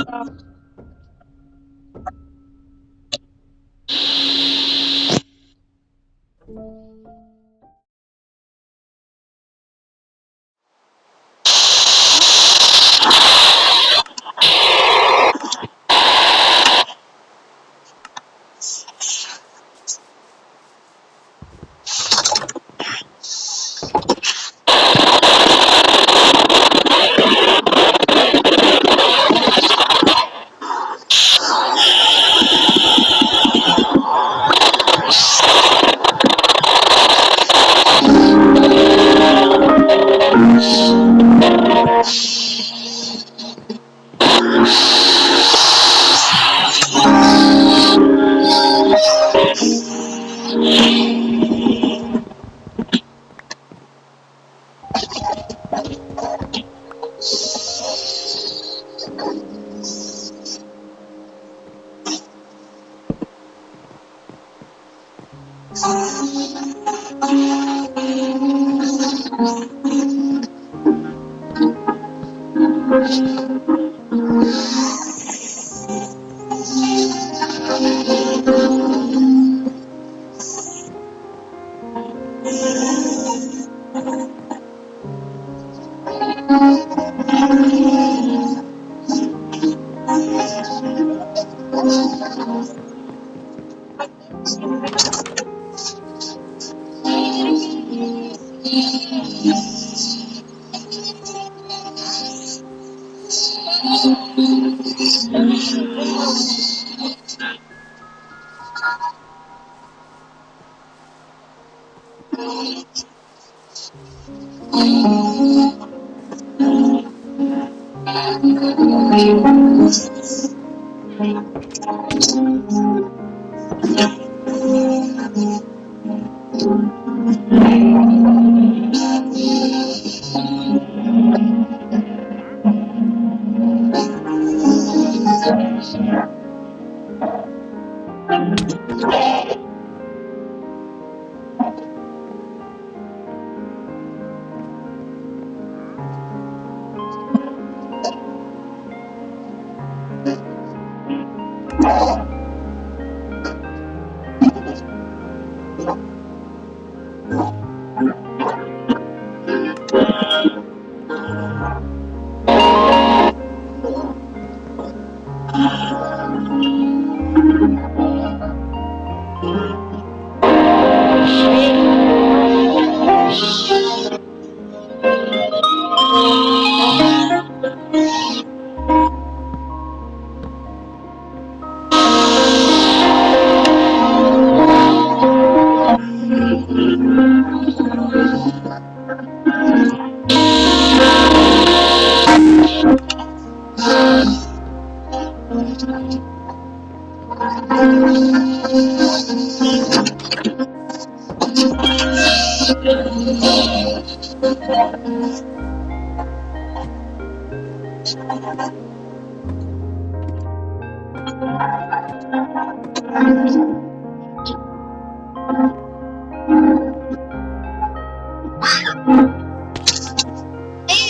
Hey,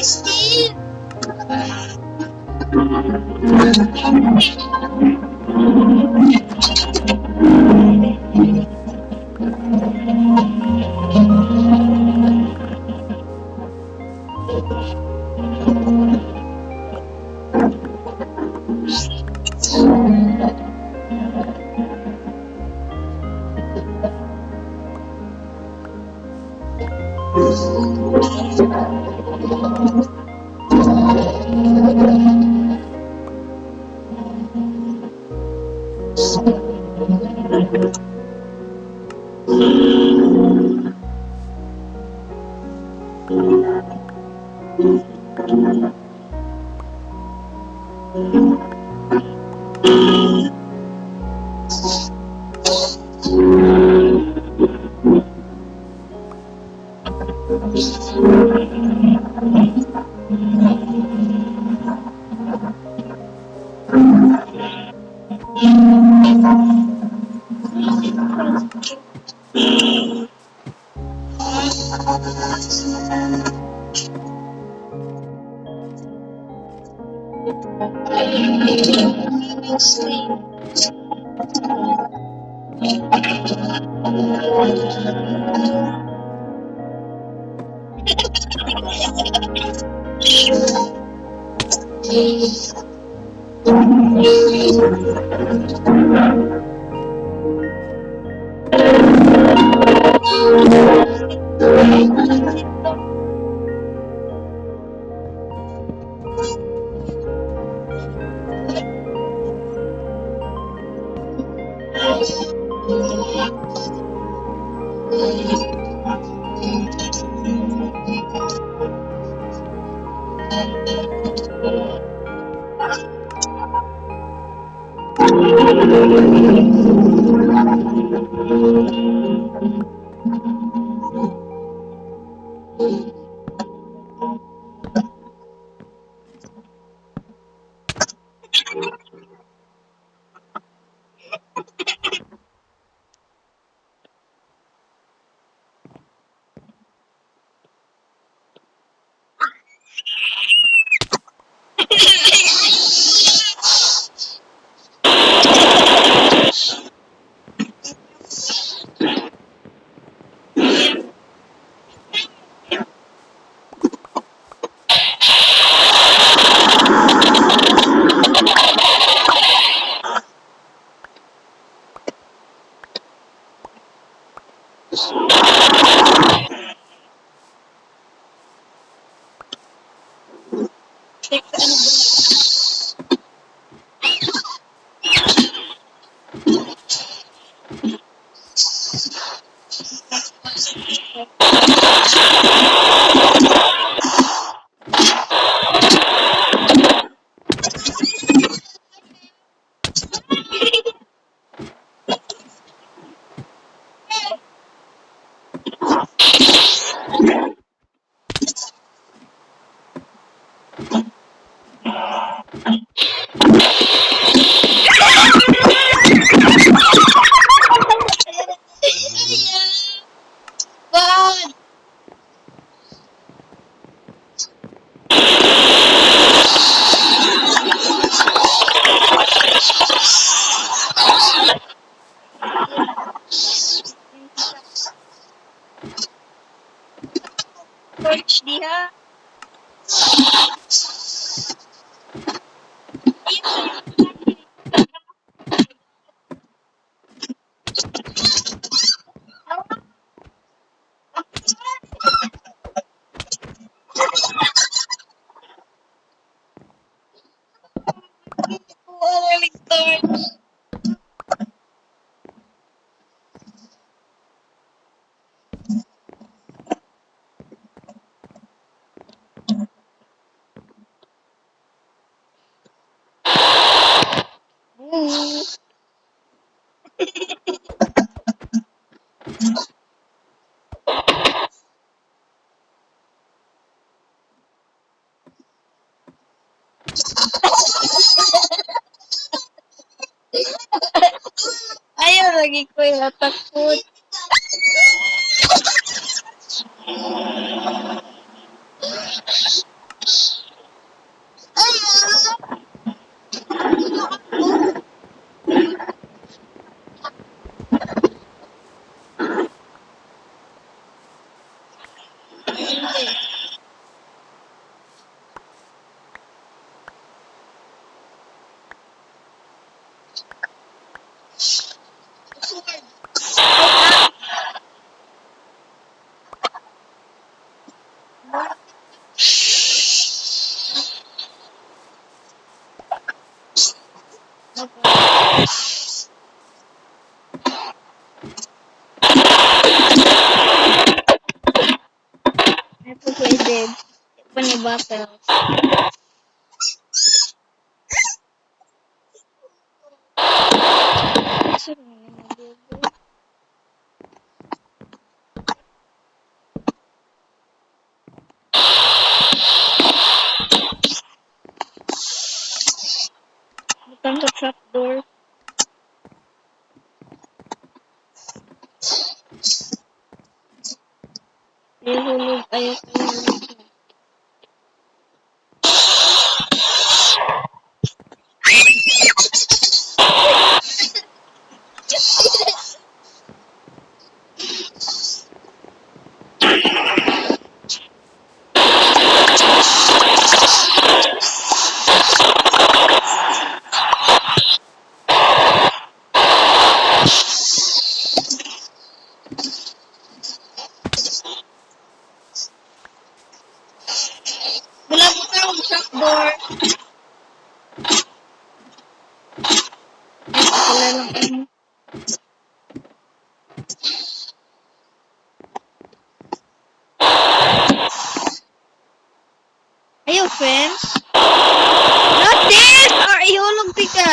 Steve! God! Torch diha. Wala like torch. Ayaw lagi ko yung takot. Ito pwede. Ito ni Battles. Sino yung nag-go? Butang sa trapdoor. Ihulog. Ayaw ihulog. Door. Ay, pakala lang ano. Ayaw, friends. Not this! Or ihulog di ka.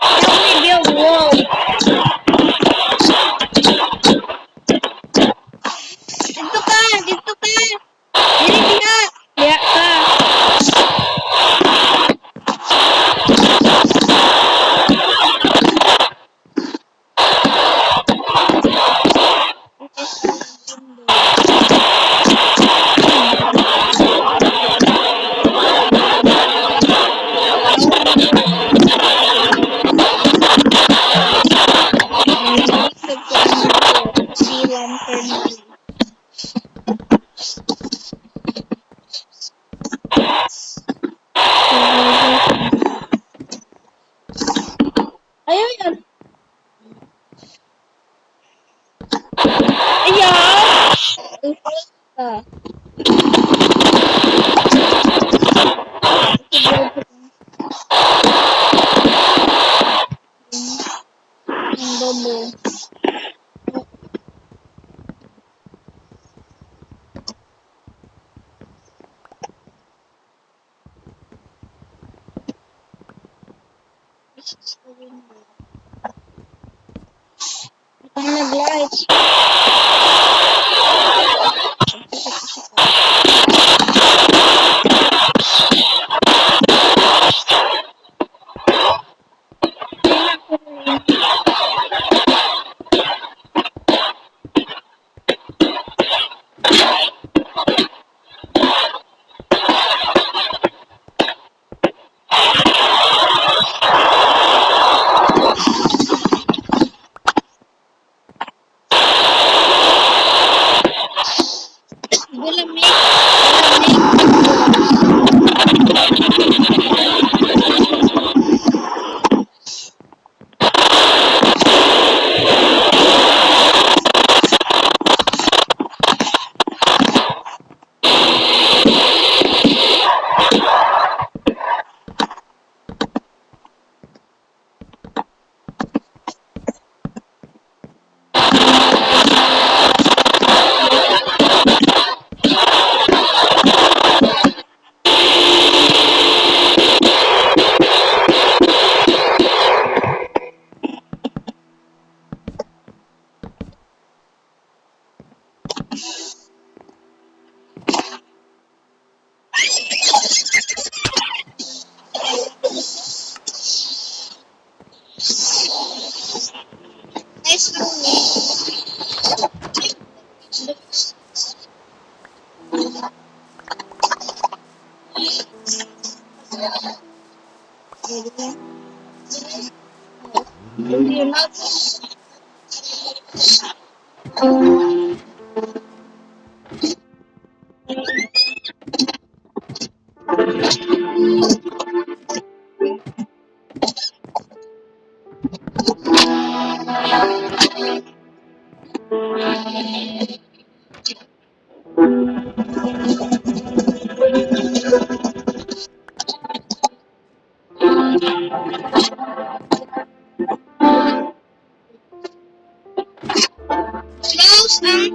Help me build wall. Dito ka! Dito ka! Dili diha! Diha ka. Sea lantern. Ayaw yan. Ayaw! Default ka. Ang bobo. Ang nag-light. Gulamig. Nice room. Hindi na. Close ang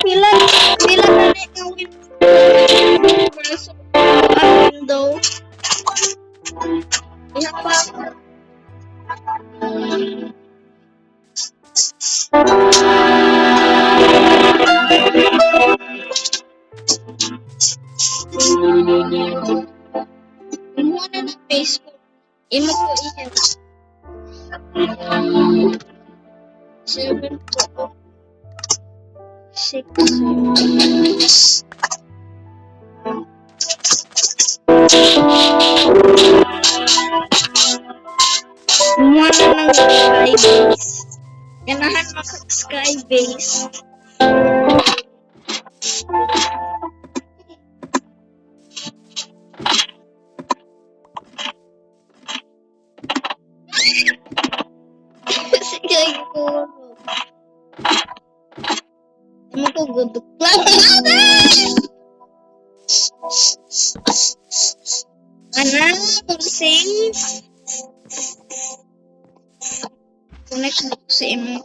pila na rin yung window. Iyak pa. Imuha na ng Facebook. Imo ko iyan. 7 po. 6 7. Sky base. Ganahan maka sky base. Sige ko. Ano ko gudok lang? Ana, pulsing. Connect mo ko sa imo.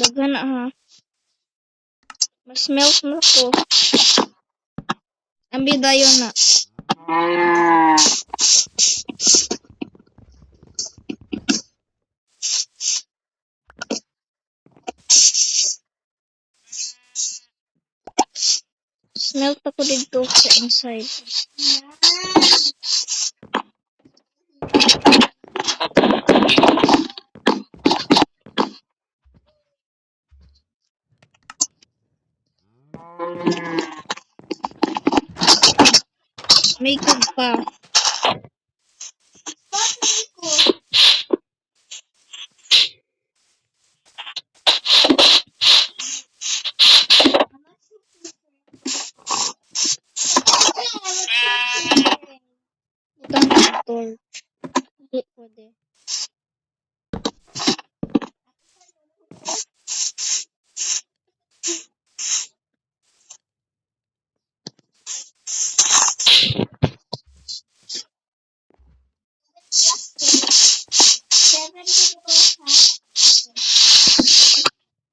Daghan na ha. Mas melt na ko. Ambi dayon na. Smelt ako dito sa inside. May good pa. Butang ng torch. Hindi pwede.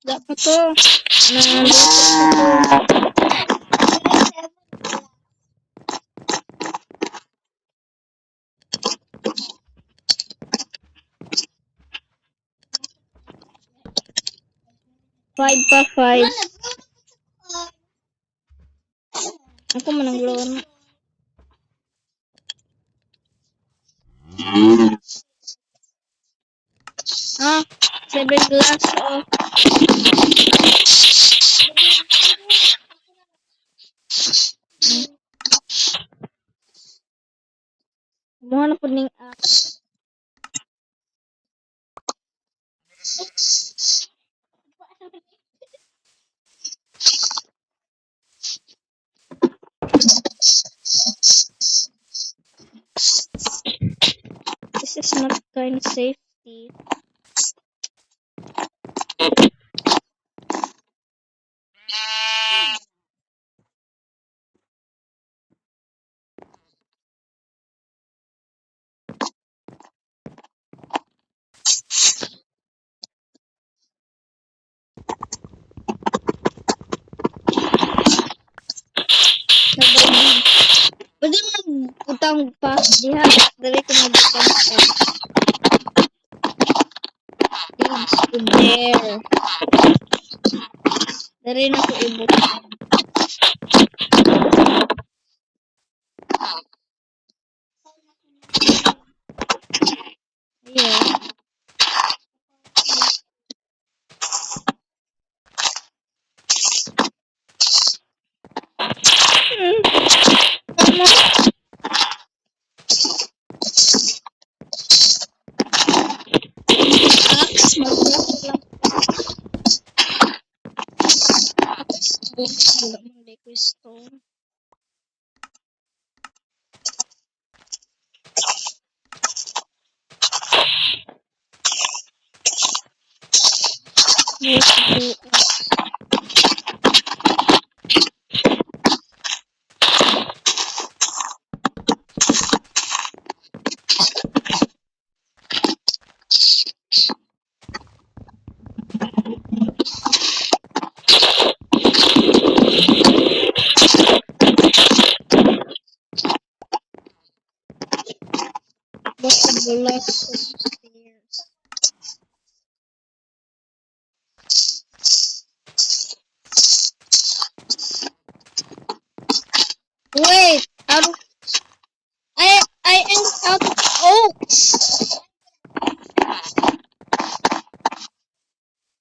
Dapat to. Nalipot ko to. Five pa five. Ako mananglawan. Ah, 7 glass oh. Kumuha na po ning axe. This is not kind of safety. Pwede mag-utang pa diha. Dali ko mag-utang pa. Pigs to bear. Dali na ko ibutang. Yeah. Axe, mag-block lang. Wala mong liquid stone. Yes, what's the block upstairs? Wait, I am out of oats.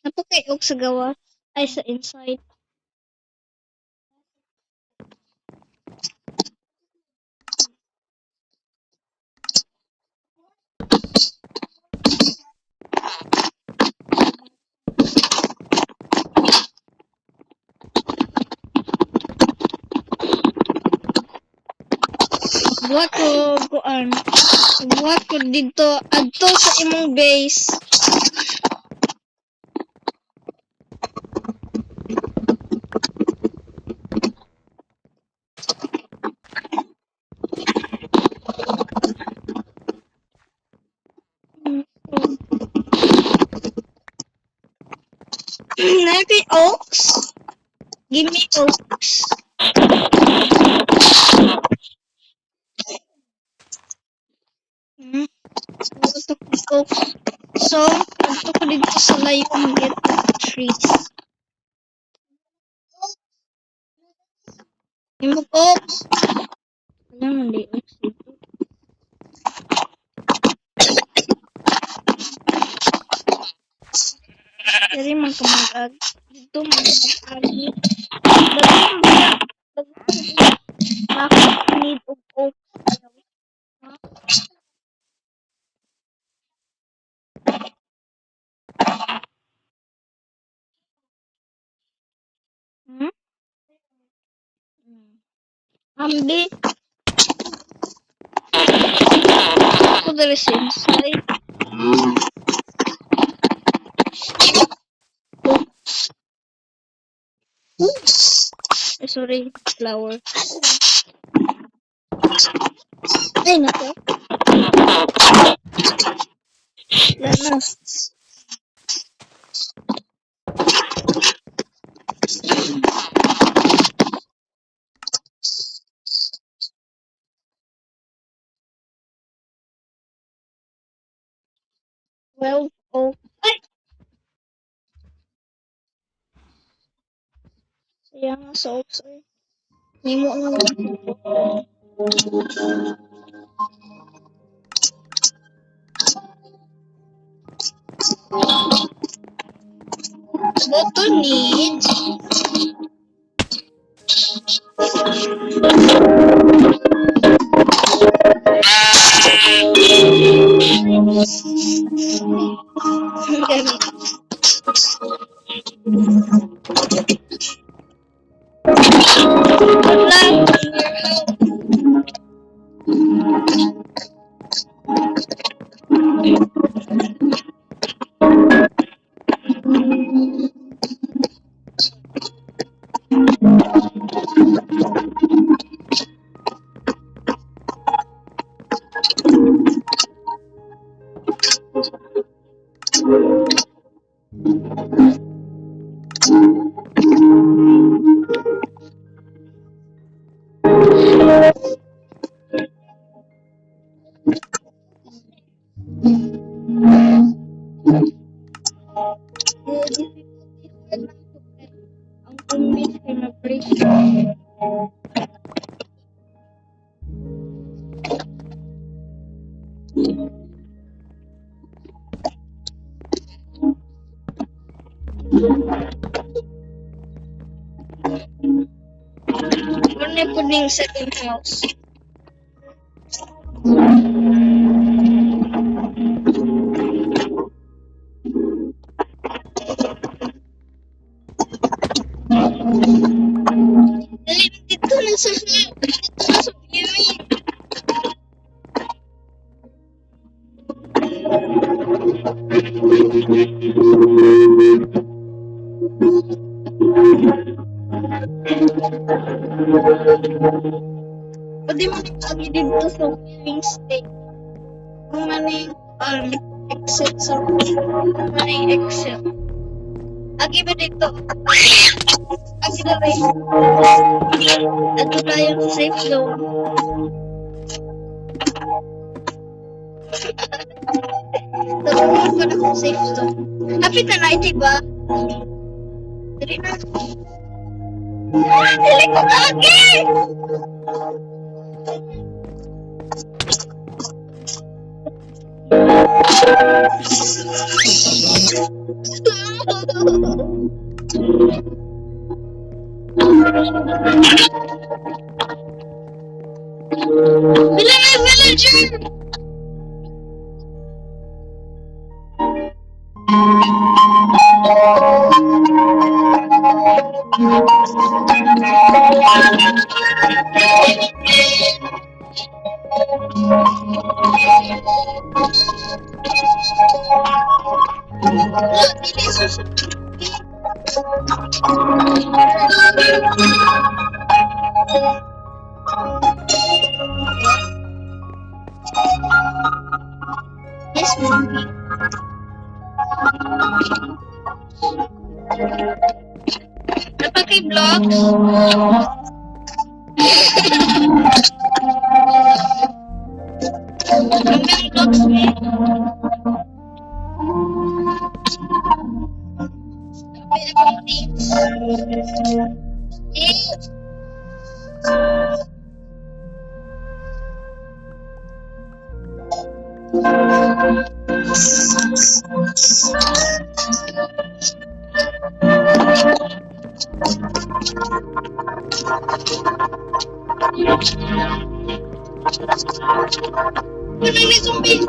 Nato kay oak sa gawas. Ay, sa inside. Buhat ko kuan. Buhat ko dito adto sa imong base. Maybe oaks. Give me oaks. Hmm. Gusto ko oaks. So, gusto ko dito sa layong get trees. Yung oaks. Ano man di oaks dito? Dari man ka mag-ag. Dito man mag-agi. Daghan ba? Bakit need of oaks? Hmm? Ambi. Ako dari sensei. Sorry, flower. Ay, nako. Lanas. Well, oh. Ay! Sayang nga soaps eh. Nimo nga. Bottle needs. Ganun. Good luck in your health. Ang kumbis kay ma-break. Ano po ding second house? Dali, dito na sa viewing. Pwede mo lagi dito sa viewing state. Kung maning exit sa kung maning exit. Agi ba dito? Agi na rin. Ato tayo sa safe zone. Tawagin ko na sa safe zone. Kapit na na, diba? Dali na. Dali ko kagi! Villager! Wala, dili susunod. Yes, mommy. Dapat kay vlogs. Hanggang vlogs ni. Sabi akong tips. Eh, wala ni zombie.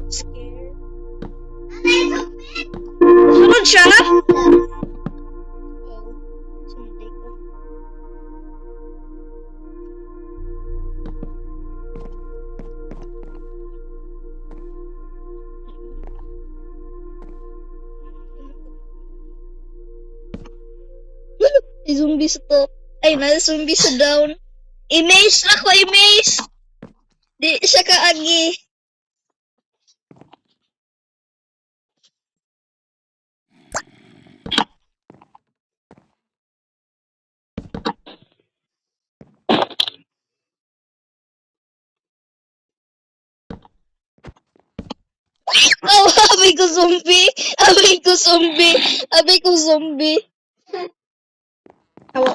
Scared. Sunod siya? Oh, sunod ko. May zombie sa top. Ay, nasa zombie sa down. Image na ko, image! Di siya kaagi. Oh, abay ko zombie! Abay ko zombie! Abay ko zombie! Awa.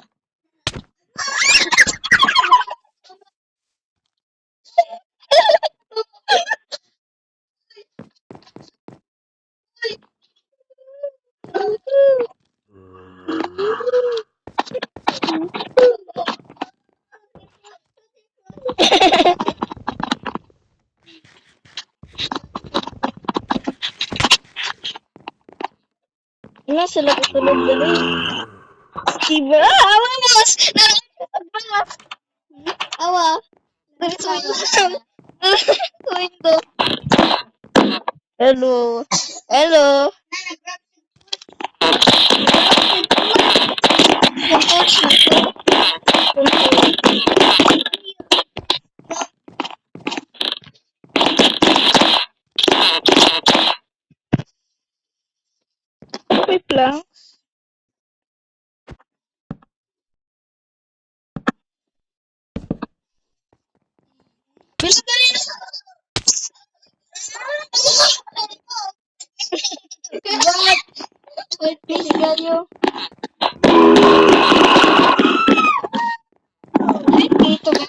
Nga sila katulog dali. Diba? Awa, boss! Awa! Awa! Dali sa window. Hello. Hello. Wait lang. Bisa ka rin. Bakit? Wait, please, kayo. Wait, dito ba?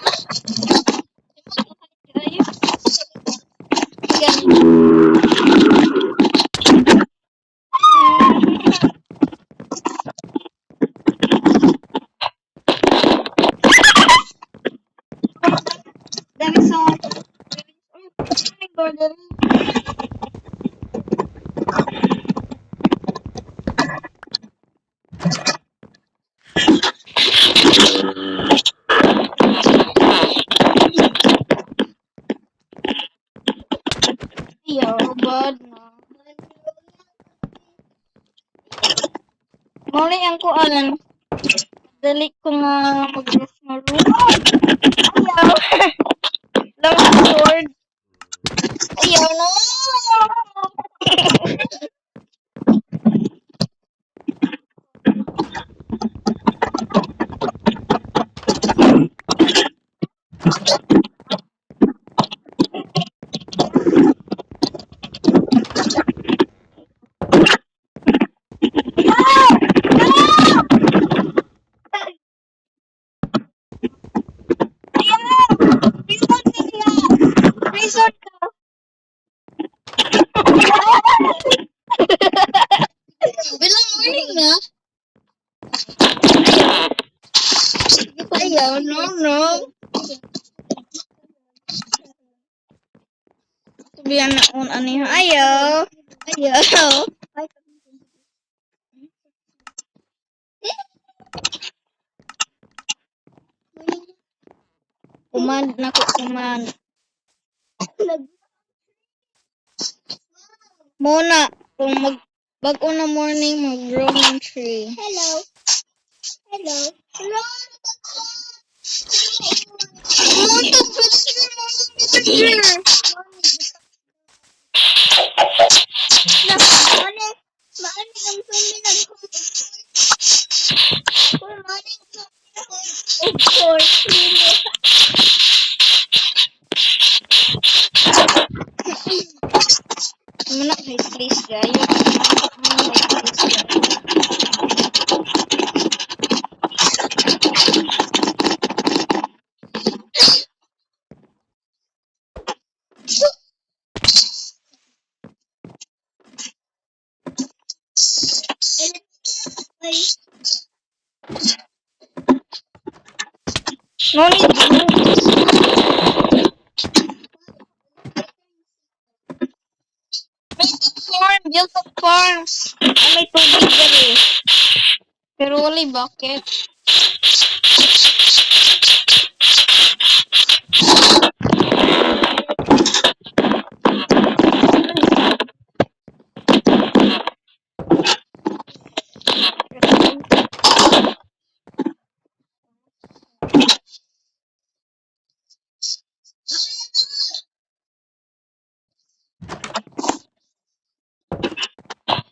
Dami sa... Gordon. Yo, bad na. Muli ang kuan. Dali ko nga mag-brush na room. Ayaw. Long sword. Ayaw no. Resort ka niya. Resort ka. Bilang morning na. Ayaw, no, no. Sabihan na un ani. Ayaw. Ayaw. Command na ko, command. Muna, kung bago na morning, mag-grow ng tree. Hello. Hello. Hello. Muna, please, guys. No need books. Build a farm. May tubig dali. Pero wala bucket.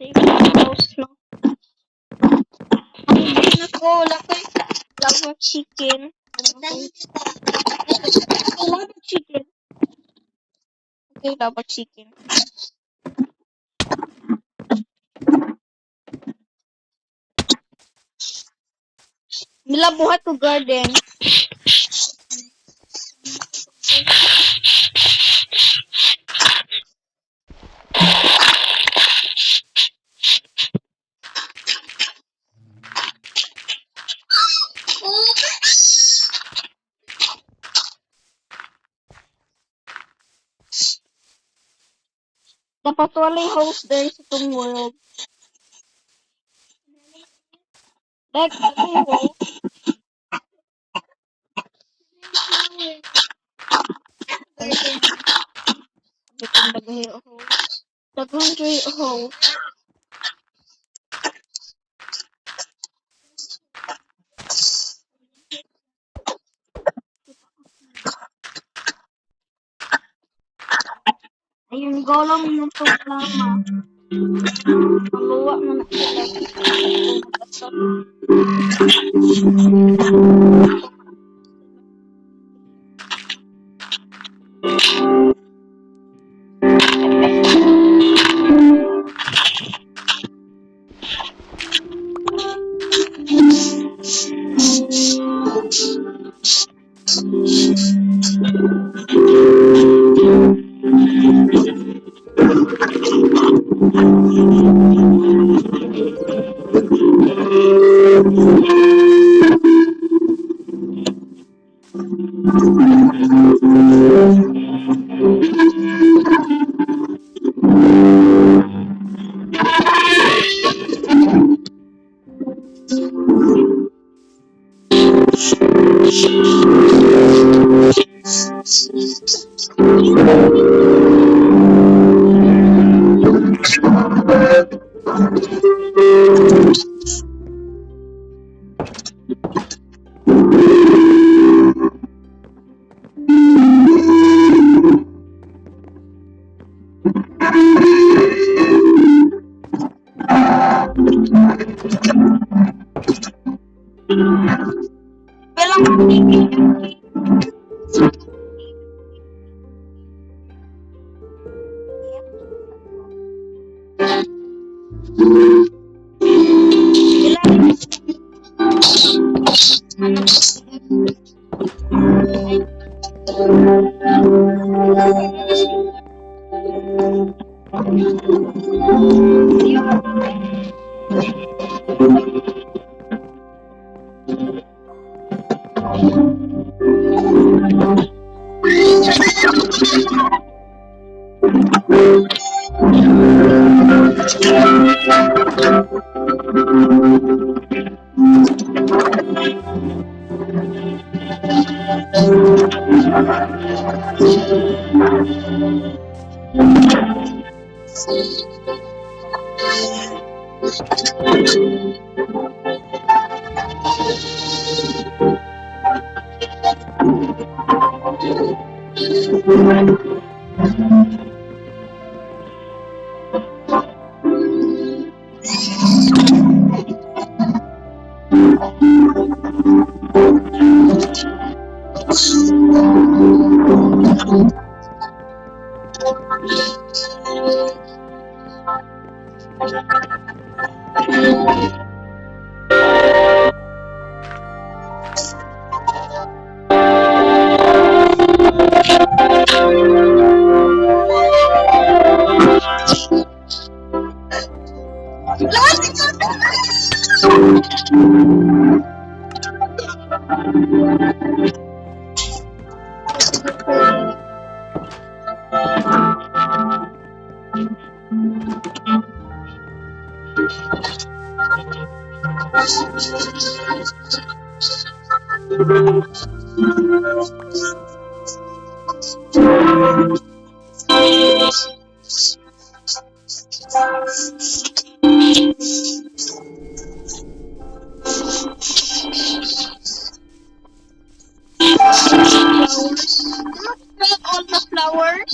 Safe house, no? Hungry na ko. Lava chicken. Lava chicken. Okay, lava chicken. Milabuhat ko garden. Dapat wala yung host there sa itong world. Like, ito yung host. Bitong dagahi o host. Daghang dre o host. Ayun, golong yung problema. Maluwa mo na sila. Walang all the flowers.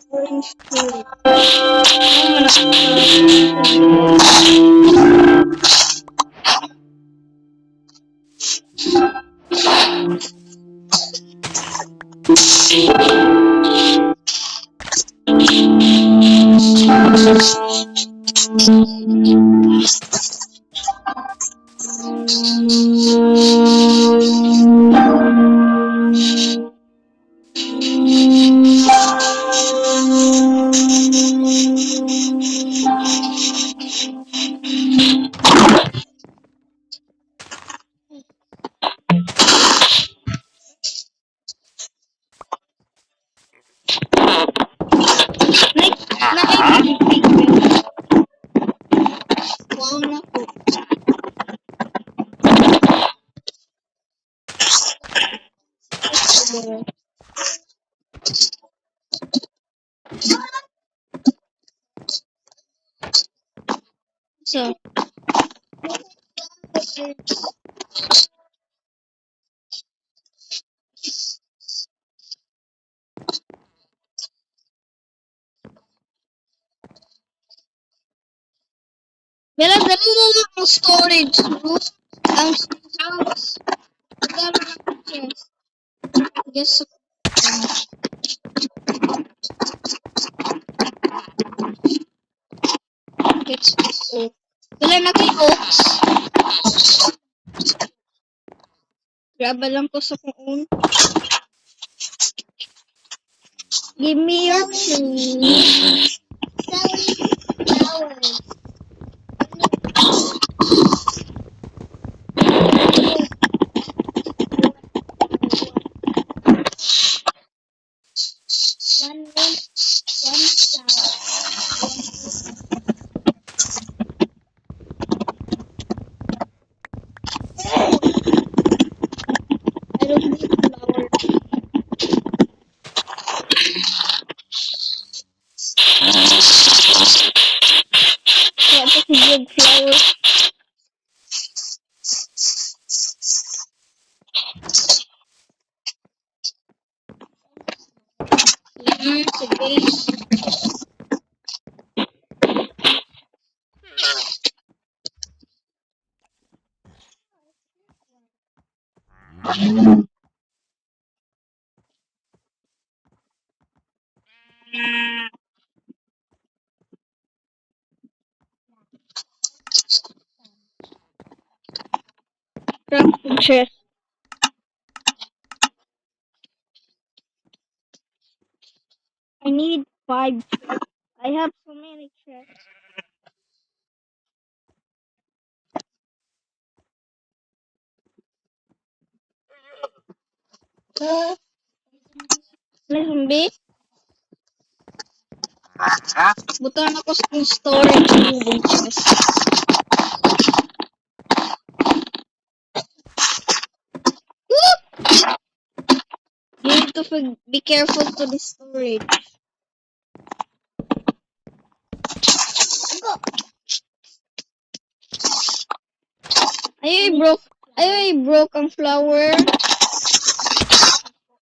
Orange tree. Naibibig. Wow na po. So, Bella, dali na lang ang storage room. Ang house. Dami ng chest. Yes. Gets oak. Bella, naki-oaks. Graba lang ko sa kung. Give me your shoes. Flowers. One flower. I don't need flower. What if you give flower? sa base. Crafting chest. I need 5 chests. I have so many chests. May zombie? Butan ako sa storage moving chest. Woo! You need to be careful to the storage. I broke ang flower.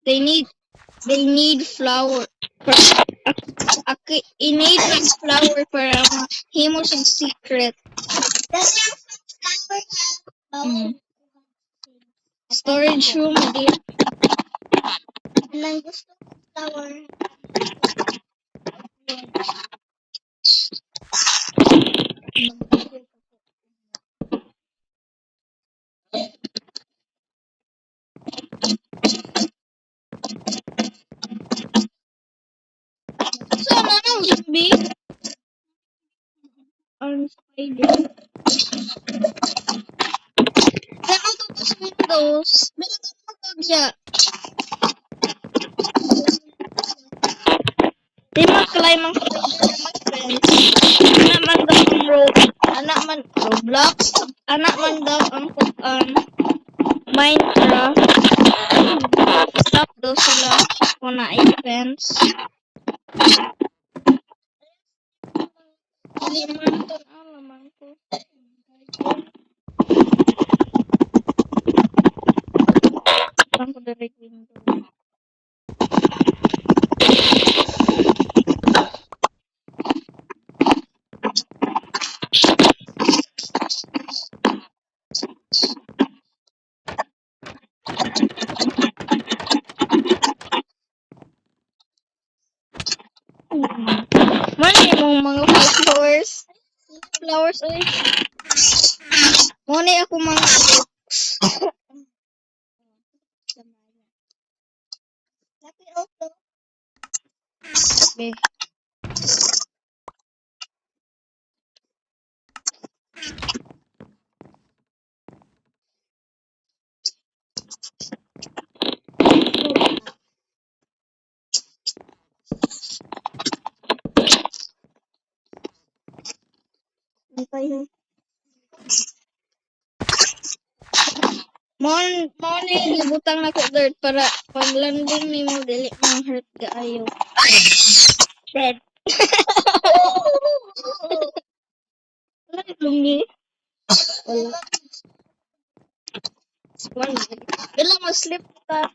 They need flour. I-need ng flour para mahimo siyang secret. That's your flower now. Storage room, di. Lang gusto ko flower. Sana ng zombie. Ang spider. Meron to sa windows. Meron to magkagya. Di mag-climb ang spider na mag-fence. Anak man daw ang anak man Roblox. Anak man daw ang Minecraft. Stop daw sila kung na-fence. Liman to alaman ko. Parang ko direct window. Mani mong mga flowers. Flowers ay. Muna ako mga Laki auto. be. Muna gibutang na ko dirt para pag landing ni mo dili mang hurt kaayo. Dead. Wala itlungi. Wala. Wala. Wala ma-slip ka.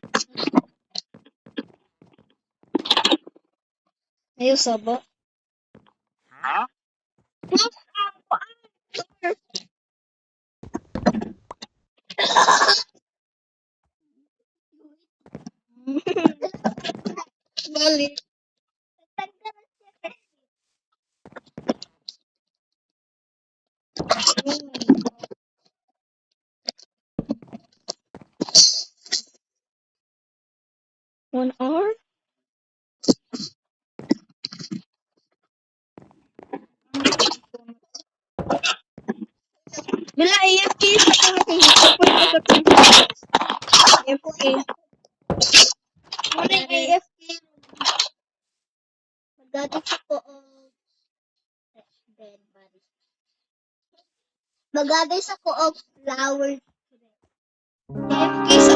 Ayaw sabo. Huh? Balik. One hour? Bila AFK sa kanya kay support ko sa kanya. AFK. Muna yung AFK. Magadik ako dead body. Magadik ako of flower. AFK sa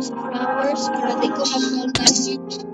Flowers para di ko mag-damage.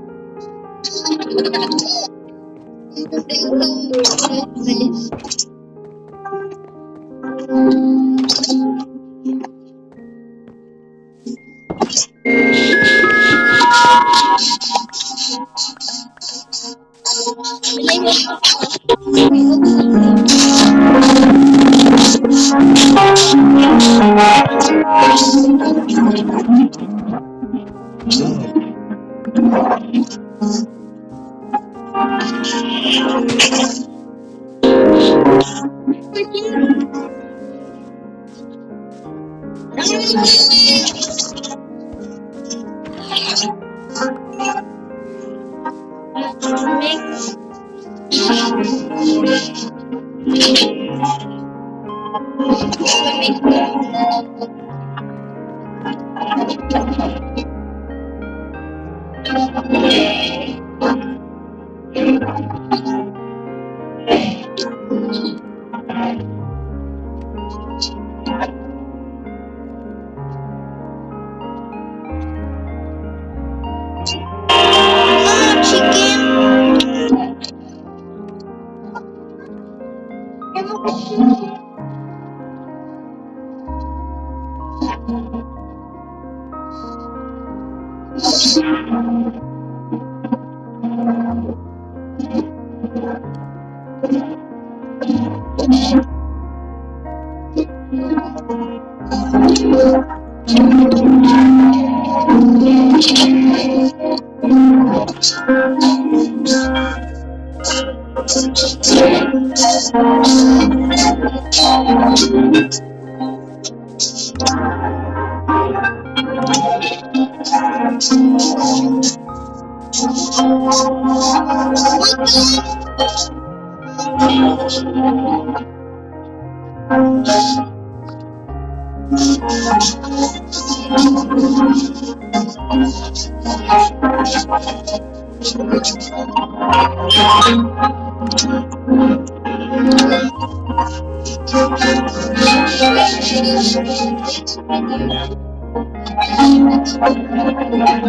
Mix.